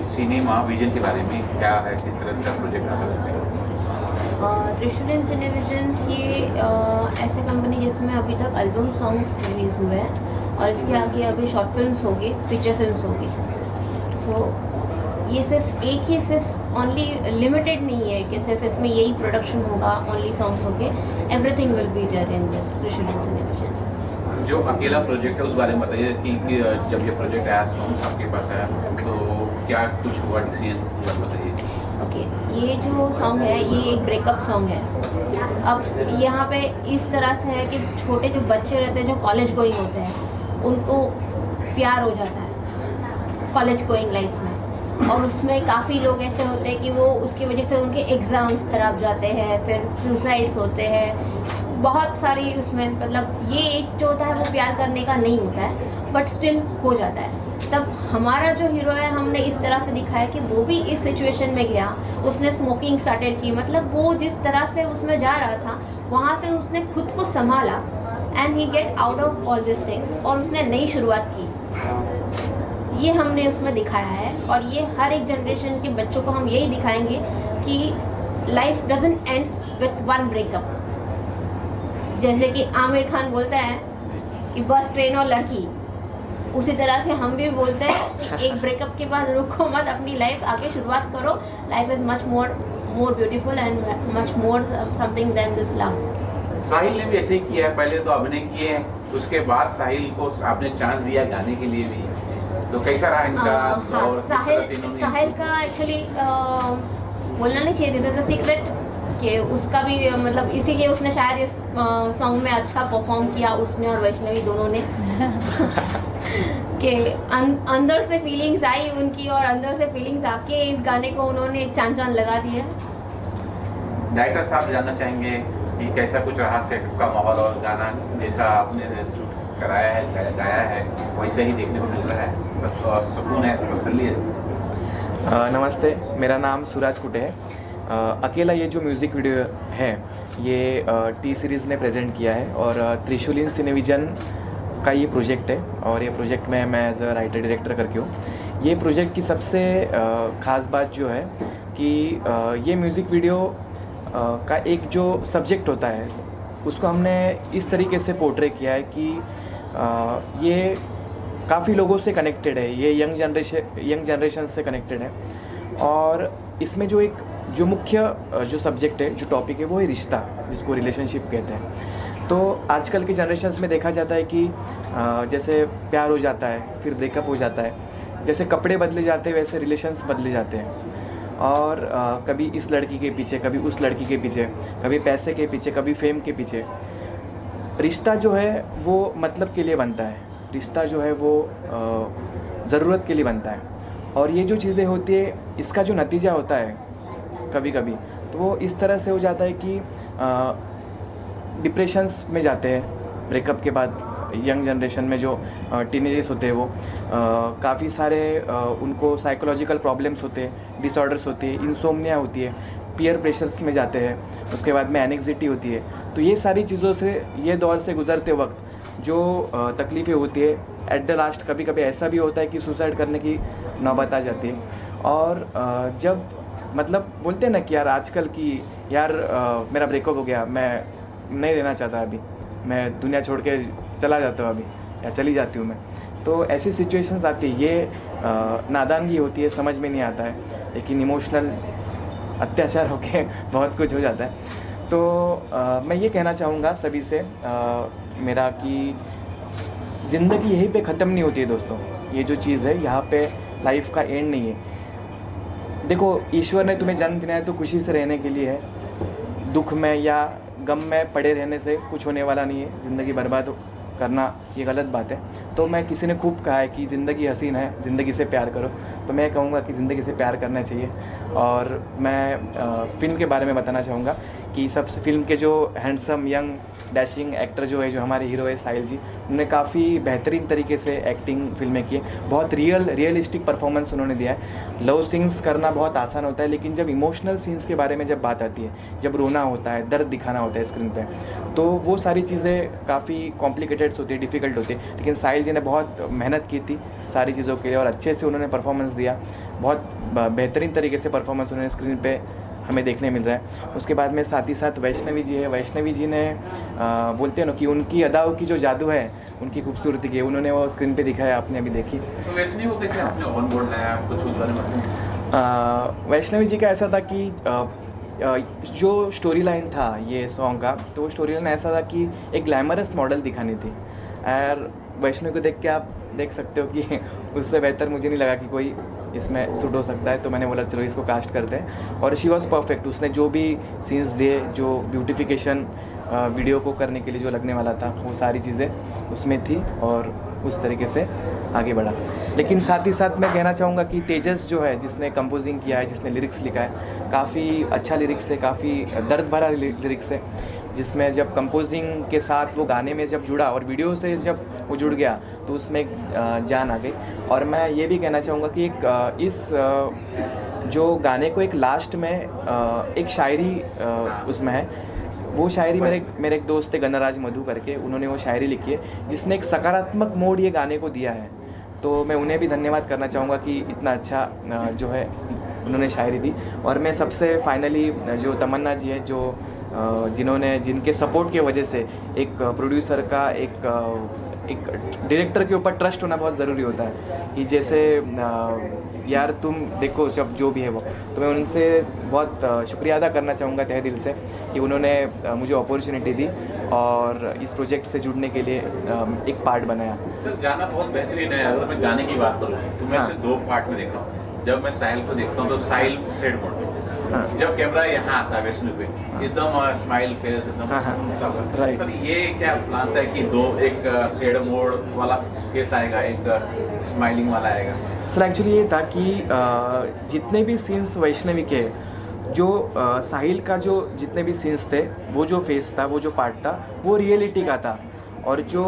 Cinema vision के बारे में क्या है, किस तरह का प्रोजेक्ट आप करते हैं? त्रिशूलियन सिनेविजन्स ये ऐसे कंपनी जिसमें अभी तक एल्बम सॉन्ग्स रिलीज़ हुए हैं और इसके आगे अभी शॉर्ट फिल्म्स होगी, फीचर फिल्म्स होगी। सो ये सिर्फ ओनली लिमिटेड नहीं है कि सिर्फ इसमें यही प्रोडक्शन होगा, ओनली सॉन्ग्स होंगे। Everything will be there in this त्रिशूलियन सिनेविजन्स। जो अकेला प्रोजेक्ट है उस बारे में बताइए कि जब ये प्रोजेक्ट आया, सॉन्ग्स आपके पास आया, तो क्या कुछ हुआ डिसीजन, बताइए। ओके, ये जो सॉन्ग है ये एक ब्रेकअप सॉन्ग है। अब यहाँ पे इस तरह से है कि छोटे जो बच्चे रहते हैं जो कॉलेज गोइंग होते हैं उनको प्यार हो जाता है कॉलेज गोइंग लाइफ में, और उसमें काफ़ी लोग ऐसे होते हैं कि वो उसकी वजह से उनके एग्ज़ाम्स खराब जाते हैं, फिर सुसाइड्स होते हैं, बहुत सारी उसमें मतलब ये एक जो होता है वो प्यार करने का नहीं होता है बट स्टिल हो जाता है। तब हमारा जो हीरो है हमने इस तरह से दिखाया कि वो भी इस सिचुएशन में गया, उसने स्मोकिंग स्टार्टेड की, मतलब वो जिस तरह से उसमें जा रहा था वहाँ से उसने खुद को संभाला and he get out of all this things और उसने नई शुरुआत की। ये हमने उसमें दिखाया है और ये हर एक जनरेशन के बच्चों को हम यही दिखाएंगे कि life doesn't and with one breakup. जैसे कि आमिर खान बोलता है कि बस ट्रेन और लड़की, उसी तरह से हम भी बोलते हैं कि एक ब्रेकअप के बाद रुको मत, अपनी लाइफ आगे शुरुआत करो। Life is much more beautiful and much more something than this love. Sahil ने भी ऐसे ही किया है, पहले तो अभिनय किए हैं, उसके बाद साहिल को आपने चांस दिया गाने के लिए भी, तो कैसा रहा इनका? हाँ, और साहिल का एक्चुअली बोलना नहीं चाहिए, दिस इज अ सीक्रेट कि उसका भी मतलब इसीलिए उसने शायद इस सॉन्ग में अच्छा परफॉर्म किया, उसने और वैष्णवी दोनों ने कि अंदर से फीलिंग्स आई उनकी और अंदर से फीलिंग्स आके इस गाने को उन्होंने चांद चांद लगा दिया। डायरेक्टर साहब जानना चाहेंगे कि कैसा कुछ रहा सेट का माहौल, और गाना जैसा आपने शूट कराया है, गाया है, वैसे ही देखने को मिल रहा है, बस सुकून है, तसल्ली है। नमस्ते, मेरा नाम सूरज कुटे है। अकेला ये जो म्यूज़िक वीडियो है ये टी सीरीज़ ने प्रेजेंट किया है और त्रिशूलियन सिनेविजन का ये प्रोजेक्ट है और ये प्रोजेक्ट में मैं एज अ राइटर डायरेक्टर करके हूँ। ये प्रोजेक्ट की सबसे ख़ास बात जो है कि ये म्यूज़िक वीडियो का एक जो सब्जेक्ट होता है उसको हमने इस तरीके से पोर्ट्रे किया है कि ये काफ़ी लोगों से कनेक्टेड है, ये यंग जनरेशन से कनेक्टेड है। और इसमें जो मुख्य जो सब्जेक्ट है, जो टॉपिक है, वो है रिश्ता, जिसको रिलेशनशिप कहते हैं। तो आजकल के जनरेशन्स में देखा जाता है कि जैसे प्यार हो जाता है फिर ब्रेकअप हो जाता है, जैसे कपड़े बदले जाते हैं वैसे रिलेशन्स बदले जाते हैं। और कभी इस लड़की के पीछे, कभी उस लड़की के पीछे, कभी पैसे के पीछे, कभी फेम के पीछे। रिश्ता जो है वो मतलब के लिए बनता है, रिश्ता जो है वो ज़रूरत के लिए बनता है। और ये जो चीज़ें होती है इसका जो नतीजा होता है कभी कभी तो वो इस तरह से हो जाता है कि डिप्रेशंस में जाते हैं ब्रेकअप के बाद। यंग जनरेशन में जो टीनेजर्स होते हैं वो काफ़ी सारे उनको साइकोलॉजिकल प्रॉब्लम्स होते हैं, डिसऑर्डर्स होती है, इंसोम्निया होती है, पीयर प्रेशर्स में जाते हैं, उसके बाद में एनेक्सिटी होती है। तो ये सारी चीज़ों से, ये दौर से गुजरते वक्त जो तकलीफ़ें होती है, एट द लास्ट कभी कभी ऐसा भी होता है कि सुसाइड करने की नौबत आ जाती है। और जब मतलब बोलते हैं ना कि यार आजकल की यार मेरा ब्रेकअप हो गया, मैं नहीं रहना चाहता अभी, मैं दुनिया छोड़ के चला जाता हूँ अभी, या चली जाती हूँ मैं, तो ऐसी सिचुएशंस आती है। ये नादानगी होती है, समझ में नहीं आता है, लेकिन इमोशनल अत्याचार होके बहुत कुछ हो जाता है। तो मैं ये कहना चाहूँगा सभी से मेरा कि ज़िंदगी यहीं पे ख़त्म नहीं होती है दोस्तों। ये जो चीज़ है यहाँ पे लाइफ का एंड नहीं है। देखो, ईश्वर ने तुम्हें जन्म दिया है तो खुशी से रहने के लिए है। दुख में या गम में पड़े रहने से कुछ होने वाला नहीं है। ज़िंदगी बर्बाद करना ये गलत बात है। तो मैं किसी ने खूब कहा है कि ज़िंदगी हसीन है, ज़िंदगी से प्यार करो, तो मैं कहूँगा कि ज़िंदगी से प्यार करना चाहिए। और मैं फ़िल्म के बारे में बताना चाहूँगा कि सबसे फिल्म के जो हैंडसम यंग डैशिंग एक्टर जो है, जो हमारे हीरो है साहिल जी, उन्होंने काफ़ी बेहतरीन तरीके से एक्टिंग फिल्में की है। बहुत रियलिस्टिक परफॉर्मेंस उन्होंने दिया है। लव सीन्स करना बहुत आसान होता है, लेकिन जब इमोशनल सीन्स के बारे में जब बात आती है, जब रोना होता है, दर्द दिखाना होता है स्क्रीन पे, तो वो सारी चीज़ें काफ़ी कॉम्प्लिकेटेड्स होती है, डिफ़िकल्ट होती है। लेकिन साहिल जी ने बहुत मेहनत की थी सारी चीज़ों के लिए और अच्छे से उन्होंने परफॉर्मेंस दिया। बहुत बेहतरीन तरीके से परफॉर्मेंस उन्होंने स्क्रीन पे हमें देखने मिल रहा है। उसके बाद में साथ ही साथ वैष्णवी जी है। वैष्णवी जी ने बोलते हैं ना कि उनकी अदाओं की जो जादू है, उनकी खूबसूरती की, उन्होंने वो स्क्रीन पे दिखाया, आपने अभी देखी। तो वैष्णवी को कैसे आपने ऑन बोर्ड लाया, कुछ उस बारे में बताएं। वैष्णवी जी का ऐसा था कि जो स्टोरी लाइन था ये सॉन्ग का, तो वो स्टोरी लाइन ऐसा था कि एक ग्लैमरस मॉडल दिखानी थी। और वैष्णवी को देख के आप देख सकते हो कि उससे बेहतर मुझे नहीं लगा कि कोई इसमें सूट हो सकता है, तो मैंने बोला चलो इसको कास्ट करते हैं। और शी वॉज परफेक्ट। उसने जो भी सीन्स दिए, जो ब्यूटिफिकेशन वीडियो को करने के लिए जो लगने वाला था, वो सारी चीज़ें उसमें थी और उस तरीके से आगे बढ़ा। लेकिन साथ ही साथ मैं कहना चाहूँगा कि तेजस जो है, जिसने कंपोजिंग किया है, जिसने लिरिक्स लिखा है, काफ़ी अच्छा लिरिक्स है, काफ़ी दर्द भरा लिरिक्स है, जिसमें जब कंपोजिंग के साथ वो गाने में जब जुड़ा और वीडियो से जब वो जुड़ गया तो उसमें एक जान आ गई। और मैं ये भी कहना चाहूँगा कि इस जो गाने को एक लास्ट में एक शायरी उसमें है। वो शायरी मेरे एक दोस्त थे गणराज मधु करके, उन्होंने वो शायरी लिखी है जिसने एक सकारात्मक मोड़ ये गाने को दिया है। तो मैं उन्हें भी धन्यवाद करना चाहूँगा कि इतना अच्छा जो है उन्होंने शायरी दी। और मैं सबसे फाइनली जो तमन्ना जी है, जो जिनके सपोर्ट की वजह से एक प्रोड्यूसर का एक डायरेक्टर के ऊपर ट्रस्ट होना बहुत ज़रूरी होता है कि जैसे यार तुम देखो सब जो भी है वो, तो मैं उनसे बहुत शुक्रिया अदा करना चाहूँगा तहे दिल से कि उन्होंने मुझे अपॉर्चुनिटी दी और इस प्रोजेक्ट से जुड़ने के लिए एक पार्ट बनाया। सर गाना बहुत बेहतरीन है। अगर मैं गाने की बात करूँ तो मैं इसे दो पार्ट में देख रहा हूँ। जब मैं साहिल को देखता हूँ तो साहिल सेड मोड पे, जब कैमरा यहाँ आता है वैष्णवी पे, एकदम स्माइल फेस, एकदम राइट। सर ये क्या प्लान था कि एक सेड मोड वाला फेस आएगा, एक स्माइलिंग वाला आएगा? सर एक्चुअली ये था कि जितने भी सीन्स वैष्णवी के, जो साहिल का जो जितने भी सीन्स थे, वो जो फेस था, वो जो पार्ट था, वो रियलिटी का था। और जो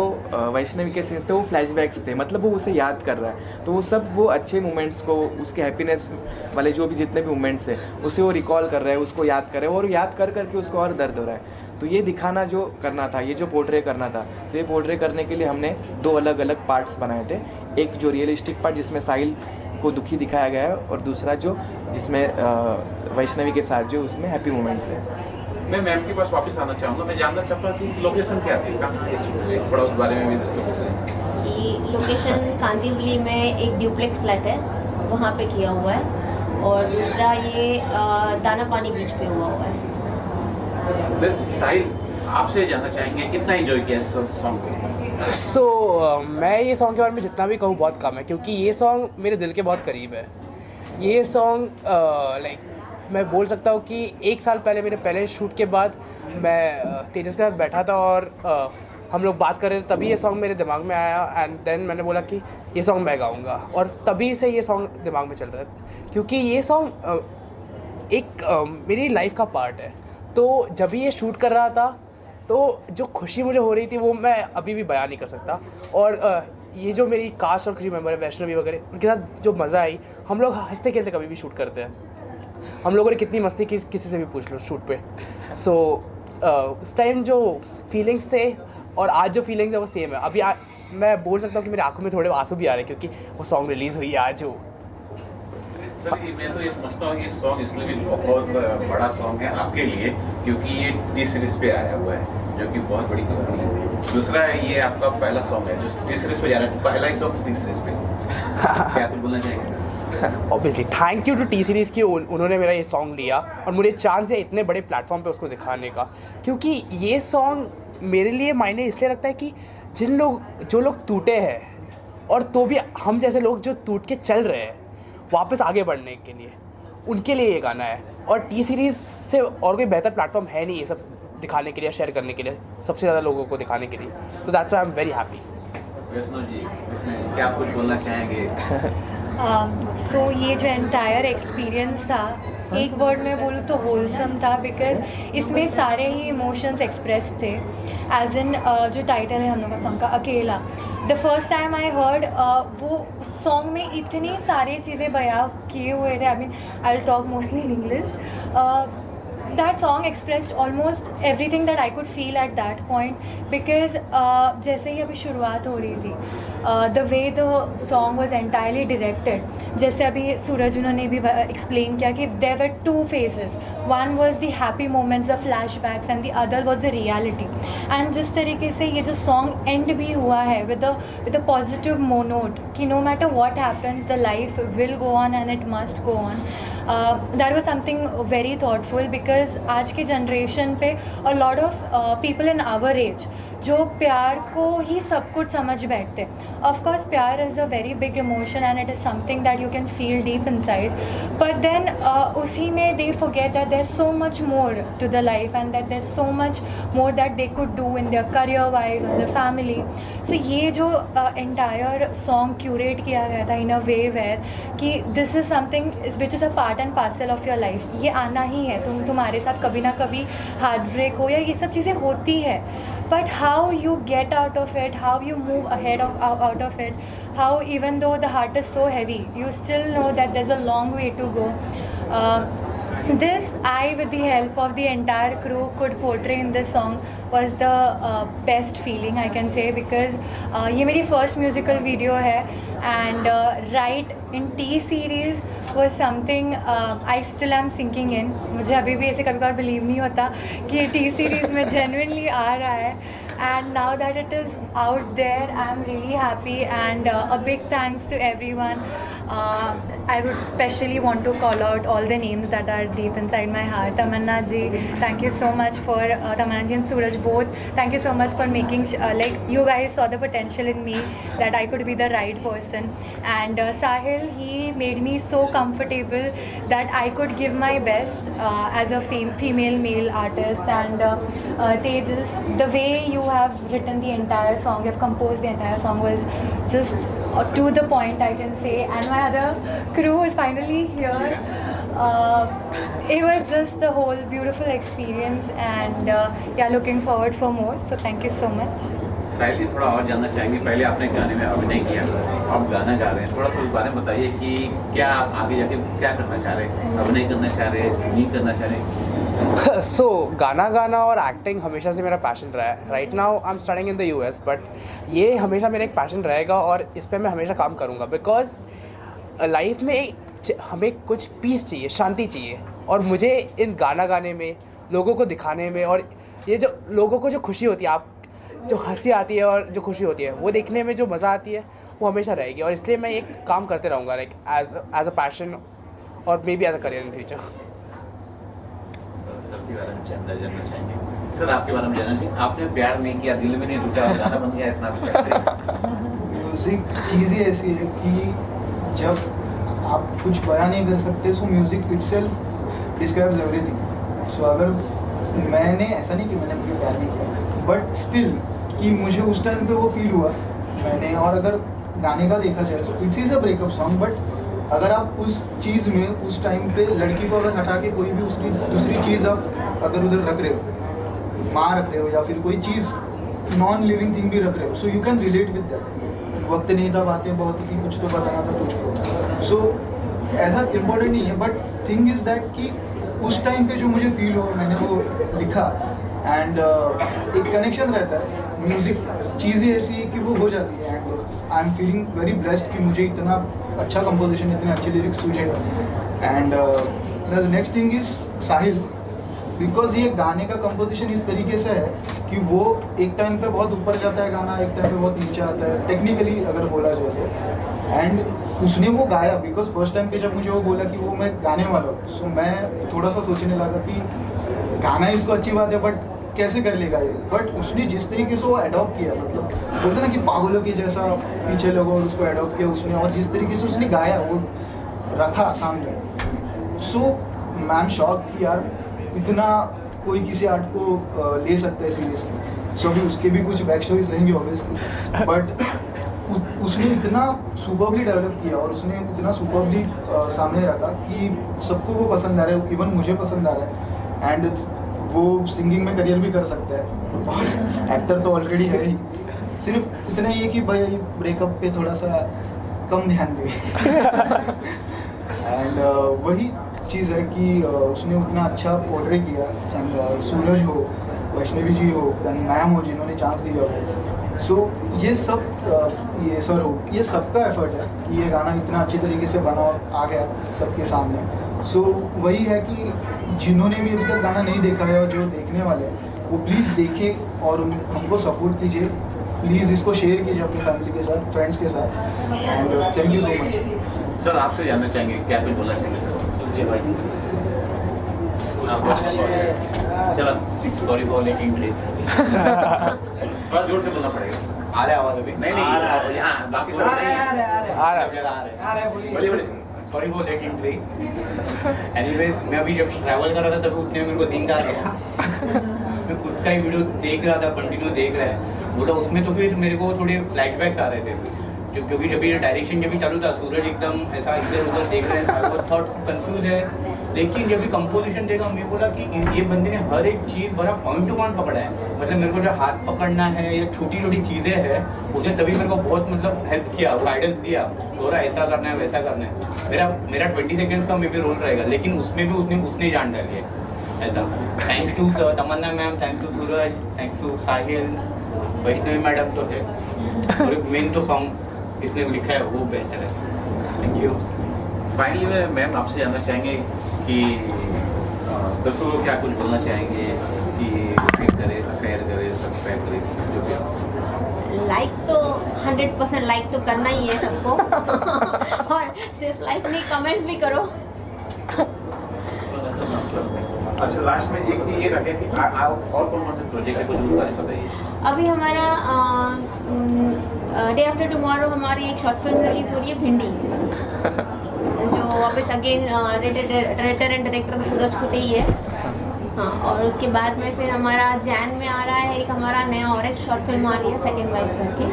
वैष्णवी के सीन्स थे वो फ्लैशबैक्स थे, मतलब वो उसे याद कर रहा है। तो वो सब वो अच्छे मोमेंट्स को, उसके हैप्पीनेस वाले जो भी जितने भी मोमेंट्स हैं, उसे वो रिकॉल कर रहा है, उसको याद कर रहा है और याद कर करके उसको और दर्द हो रहा है। तो ये दिखाना जो करना था, ये जो पोर्ट्रे करना था, तो ये पोर्ट्रे करने के लिए हमने दो अलग अलग पार्ट्स बनाए थे। एक जो रियलिस्टिक पार्ट जिसमें साहिल को दुखी दिखाया गया है और दूसरा जो जिसमें वैष्णवी के साथ जो उसमें हैप्पी मोमेंट्स है। मैं मैम के पास वापस आना चाहूँगा। मैं जानना चाहता हूँ कि लोकेशन क्या थी, कहाँ ये शूट हुई, थोड़ा उस बारे में भी दर्शकों को। ये लोकेशन कांदिवली में एक ड्यूप्लेक्स फ्लैट है, वहाँ पे किया हुआ है। और दूसरा ये दाना पानी बीच पे हुआ है। साहिल, आपसे जानना चाहेंगे कितना एंजॉय किया इस सॉन्ग को? मैं ये सॉन्ग के बारे में जितना भी कहूँ बहुत कम है, क्योंकि ये सॉन्ग मेरे दिल के बहुत करीब है। ये सॉन्ग मैं बोल सकता हूँ कि 1 साल पहले, मेरे पहले शूट के बाद, मैं तेजस के साथ बैठा था और हम लोग बात कर रहे थे, तभी ये सॉन्ग मेरे दिमाग में आया। एंड देन मैंने बोला कि ये सॉन्ग मैं गाऊँगा, और तभी से ये सॉन्ग दिमाग में चल रहा है, क्योंकि ये सॉन्ग एक मेरी लाइफ का पार्ट है। तो जब भी ये शूट कर रहा था, तो जो खुशी मुझे हो रही थी वो मैं अभी भी बयान नहीं कर सकता। और ये जो मेरी कास्ट और क्रू मेंबर है, वैष्णवी वगैरह, उनके साथ जो मज़ा आई, हम लोग हंसते खेलते कभी भी शूट करते हैं। हम लोगों ने कितनी मस्ती की, किसी से भी पूछ लो शूट पे। सो उस टाइम जो फीलिंग्स थे और आज जो फीलिंग्स है वो सेम है। अभी मैं बोल सकता हूँ कि मेरी आंखों में थोड़े आंसू भी आ रहे हैं, क्योंकि वो सॉन्ग रिलीज़ हुई है आज। हो सर मैं तो ये समझता हूँ कि सॉन्ग इसलिए भी बहुत बड़ा सॉन्ग है आपके लिए, क्योंकि ये टी सीरीज पे आया हुआ है, जो कि बहुत बड़ी कंपनी है। दूसरा ये आपका पहला सॉन्ग है जो टी सीरीज पे जा रहा है, पहला ही सॉन्ग टी सीरीज पे। क्या कुछ बोलना चाहेंगे? Obviously thank you to T series की, उन्होंने मेरा ये सॉन्ग लिया और मुझे चांस है इतने बड़े प्लेटफॉर्म पे उसको दिखाने का। क्योंकि ये सॉन्ग मेरे लिए मायने इसलिए रखता है कि जो लोग टूटे हैं, और तो भी हम जैसे लोग जो टूट के चल रहे हैं वापस आगे बढ़ने के लिए, उनके लिए ये गाना है। और टी सीरीज़ से और कोई बेहतर प्लेटफॉर्म है नहीं ये सब दिखाने के लिए, शेयर करने के लिए, सबसे ज़्यादा लोगों को दिखाने के लिए। तो that's why I am very happy. Vaishnav ji, क्या कुछ बोलना चाहेंगे? सो ये जो एंटायर एक्सपीरियंस था, एक वर्ड में बोलूँ तो होलसम था, बिकॉज इसमें सारे ही इमोशंस एक्सप्रेस थे। एज इन जो टाइटल है हम लोग का सॉन्ग का, अकेला, the first time I heard, वो सॉन्ग में इतनी सारी चीज़ें बयां किए हुए थे। I mean I will talk mostly in English. that song expressed almost everything that I could feel at that point because जैसे ही अभी शुरुआत हो रही थी the way the song was entirely directed जैसे अभी सूरज उन्होंने भी explain किया कि there were two phases, one was the happy moments, the flashbacks and the other was the reality and जिस तरीके से ये जो song end भी हुआ है with a positive note कि no matter what happens the life will go on and it must go on. That was something very thoughtful because आज के generation पे a lot of people in our age जो प्यार को ही सब कुछ समझ बैठते. Of course प्यार is a very big emotion and it is something that you can feel deep inside, but then उसी में they forget that there's so much more to the life and that there's so much more that they could do in their career wise, in their family. So ये जो entire song curate किया गया था in a way where कि this is something which is a part and parcel of your life. ये आना ही है, तुम्हारे साथ कभी ना कभी heartbreak हो या ये सब चीज़ें होती है. But how you get out of it, how you move ahead out of it, how even though the heart is so heavy, you still know that there's a long way to go. This I, with the help of the entire crew, could portray in this song was the best feeling I can say because ये मेरी first musical video है and right in T series was something I still am sinking in. मुझे अभी भी ऐसे कभी कभार believe नहीं होता कि ये T series में genuinely आ रहा है and now that it is out there I'm really happy and a big thanks to everyone. I would especially want to call out all the names that are deep inside my heart. Tamanna ji, thank you so much for Tamanna ji and Suraj both. Thank you so much for making like you guys saw the potential in me that I could be the right person. And Sahil, he made me so comfortable that I could give my best as a female male artist. And Tejas, the way you have written the entire song, you have composed the entire song was just to the point I can say, and my other crew is finally here. It was just the whole beautiful experience and yeah, looking forward for more, so thank you so much. साहिल जी थोड़ा और जानना चाहेंगे, पहले आपने गाने में अभिनय किया, अब गाना गा रहे हैं, थोड़ा सा उस बारे में बताइए कि क्या आप आगे जाके क्या करना चाह रहे हैं, अभिनय करना चाह रहे हैं, सिंगिंग करना चाह रहे हैं? So गाना गाना और एक्टिंग हमेशा से मेरा पैशन रहा है. Right now I am studying in the US but ये हमेशा मेरा एक पैशन रहेगा और इस पर मैं हमेशा काम करूँगा बिकॉज लाइफ में हमें कुछ पीस चाहिए, शांति चाहिए और मुझे इन गाना गाने में, लोगों को दिखाने में और ये जो लोगों को जो खुशी होती है, आप जो हंसी आती है और जो खुशी होती है वो देखने में जो मज़ा आती है वो हमेशा रहेगी और इसलिए मैं एक काम करते रहूँगा लाइक एज अ पैशन और may be as a career in future. Sir के बारे में जानना चाहेंगे. सर आपके बारे में जानना चाहिए, आपने प्यार नहीं किया, दिल में नहीं टूटा और गाना बन गया इतना भी. म्यूज़िक चीज़ ही ऐसी है कि जब आप कुछ बयान नहीं कर सकते so music itself describes everything. So अगर मैंने ऐसा नहीं कि मैंने मुझे प्यार नहीं किया बट स्टिल कि मुझे उस टाइम पे वो फील हुआ मैंने. और अगर गाने का देखा जाए so it's is a breakup song but अगर आप उस चीज़ में उस टाइम पे लड़की को अगर हटा के कोई भी उसकी दूसरी चीज़ आप अगर उधर रख रहे हो, माँ रख रहे हो या फिर कोई चीज़ नॉन लिविंग थिंग भी रख रहे हो so you can relate with that. वक्त नहीं था, बातें बहुत थी, कुछ तो बताना था तुझको. सो ऐसा इम्पोर्टेंट नहीं है बट थिंग इज़ दैट कि उस टाइम पे जो मुझे फील हुआ मैंने वो लिखा एंड एक कनेक्शन रहता है. म्यूज़िक चीज़ें ऐसी है कि वो हो जाती है and I am feeling very blessed कि मुझे इतना अच्छा कंपोजिशन, इतने अच्छे लिरिक्स सूझे. And the next thing is Sahil because ये गाने का कंपोजिशन इस तरीके से है कि वो एक टाइम पे बहुत ऊपर जाता है गाना, एक टाइम पे बहुत नीचे आता है टेक्निकली अगर बोला जाए तो. एंड उसने वो गाया बिकॉज फर्स्ट टाइम पे जब मुझे वो बोला कि वो मैं गाने वाला हूँ सो मैं थोड़ा सा सोचने लगा कि गाना इसको अच्छी बात है बट कैसे कर लेगा ये. बट उसने जिस तरीके से वो अडॉप्ट किया, मतलब बोलते ना कि पागलों की जैसा पीछे लोगों और उसको अडॉप्ट किया उसने और जिस तरीके से उसने गाया वो रखा सामने. सो आई एम शॉक कि यार इतना कोई किसी आर्ट को ले सकता है सीरियसली. सो अभी उसके भी कुछ बैक स्टोरीज रहेंगी ऑब्वियसली बट उसने इतना सुपरबली डेवलप किया और उसने इतना सुपरबली सामने रखा कि सबको वो पसंद आ रहा है, इवन मुझे पसंद आ रहा है. एंड वो सिंगिंग में करियर भी कर सकता है और एक्टर तो ऑलरेडी है ही. सिर्फ इतना ही है कि भाई ब्रेकअप पे थोड़ा सा कम ध्यान दे. एंड वही चीज़ है कि उसने उतना अच्छा पोर्ट्रे किया। एंड सूरज हो, वैष्णवी जी हो, मैम हो जिन्होंने चांस दिया हो। सो ये सब ये सर हो, ये सबका एफर्ट है कि ये गाना इतना अच्छी तरीके से बना और आ गया सबके सामने। सो वही है कि जिन्होंने भी अभी तक गाना नहीं देखा है और जो देखने वाले हैं वो प्लीज़ देखें और हमको सपोर्ट कीजिए। प्लीज़ इसको शेयर कीजिए अपनी फैमिली के साथ, फ्रेंड्स के साथ। And thank you so much. Sir आपसे जानना चाहेंगे, क्या कुछ बोलना चाहेंगे सर? जी भाई चलो, सॉरी फॉर मेकिंग डिले। थोड़ा जोर से बोलना पड़ेगा। आ रहा है आवाज अभी? नहीं यहाँ बाकी सब आ रहा है। बोलिए sorry for making delay. Anyways मैं अभी जब ट्रैवल कर रहा था तभी उतने में मेरे को नींद आ गया। मैं खुद का ही वीडियो देख रहा था, कंटिन्यू देख रहा है बोला। उसमें तो फिर मेरे को थोड़े फ्लैशबैक्स आ रहे थे क्योंकि जब ये डायरेक्शन जब भी चालू था, सूरज एकदम ऐसा इधर उधर देख रहे हैं, वो थॉट कंफ्यूज है। लेकिन जब भी कंपोजिशन देखा मैं बोला कि ये बंदे ने हर एक चीज़ बड़ा पॉइंट टू पॉइंट पकड़ा है। मतलब मेरे को जो हाथ पकड़ना है या छोटी छोटी चीज़ें हैं उसने तभी मेरे को बहुत मतलब हेल्प किया, गाइडेंस दिया, थोड़ा ऐसा करना है वैसा करना है। मेरा 20 सेकेंड्स का मे भी रोल रहेगा लेकिन उसमें भी उसने जान डाली है ऐसा। Thanks to Tamanna ma'am, thanks to Suraj, thanks to Sahil, Vaishnavi madam तो है, और मेन तो सॉन्ग इसने लिखा है वो बेहतर है। Thank you. फाइनली में मैम आपसे जानना चाहेंगे कि दर्शकों को क्या कुछ बोलना चाहेंगे कि लाइक करें, शेयर करें, सब्सक्राइब करें, जो भी हो। लाइक तो 100% लाइक तो करना ही है सबको। और सिर्फ लाइक नहीं, कमेंट्स भी करो। अच्छा लास्ट में एक ये रखे कि और कौन से प्रोजेक्ट है कुछ उसके बारे में बताइए। अभी हमारा डे आफ्टर टुमारो हमारी एक शॉर्ट फिल्म रिलीज हो रही है, भिंडी, जो वापस अगेन राइटर एंड डायरेक्टर सूरज कुटे ही है। हाँ, और उसके बाद में फिर हमारा जैन में आ रहा है एक हमारा नया और एक शॉर्ट फिल्म आ रही है, सेकंड वाइफ करके।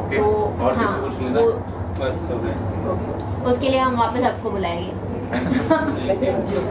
ओके, तो और हाँ, कुछ लेना? वो बस हो गया। उसके लिए हम वापस आपको बुलाएंगे।